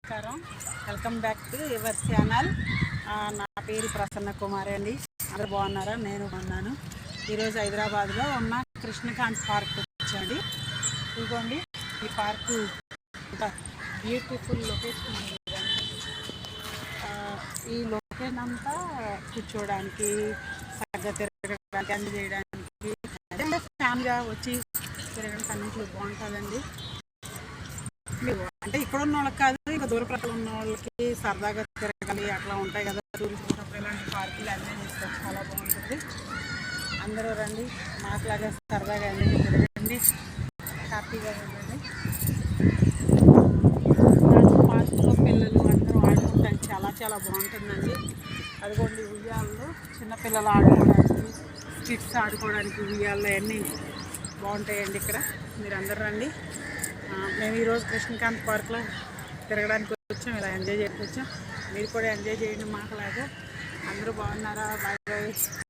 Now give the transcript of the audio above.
నమస్కారం, welcome back to your channel. నా పేరు ప్రసన్న కుమారి అండి. అందరూ బాగున్నారా? నేను బాగున్నాను. ఈరోజు హైదరాబాద్లో ఉన్న కృష్ణకాంత్ పార్క్ వచ్చండి. ఇదిగోండి, ఈ పార్కు బ్యూటిఫుల్ లొకేషన్ ఉంది. ఈ లొకేషన్ అంతా కూర్చోవడానికి, చక్కగా తిరగడానికి, అన్ని చేయడానికి, ఫ్యామిలీగా వచ్చి తిరగడానికి అన్నింటిలో బాగుంటుందండి. అంటే ఇక్కడ ఉన్న వాళ్ళకి కాదు, ఇంకా దూర ప్రక్కల ఉన్న వాళ్ళకి సరదాగా తిరగాలి అట్లా ఉంటాయి కదా. టూరిస్ట్ ఇలాంటి పార్కులు అన్నీ చేస్తారు, చాలా బాగుంటుంది. అందరూ రండి, మాకులాగా సరదాగా అన్నీ తిరగండి, హ్యాపీగా ఉండండి. పార్కులో పిల్లలు అందరూ ఆడుకోవడానికి చాలా చాలా బాగుంటుందండి. అదిగోండి, ఉయ్యాలలో చిన్నపిల్లలు ఆడుకోవడానికి, కిడ్స్ ఆడుకోవడానికి ఉయ్యాలలో అన్నీ బాగుంటాయండి. ఇక్కడ మీరు అందరూ రండి. మేము ఈరోజు కృష్ణకాంత్ పార్క్లో తిరగడానికి వచ్చాం, ఇలా ఎంజాయ్ చేయడానికి వచ్చాం. మీరు కూడా ఎంజాయ్ చేయండి మాకులాగా. అందరూ బాగున్నారా? Bye bye.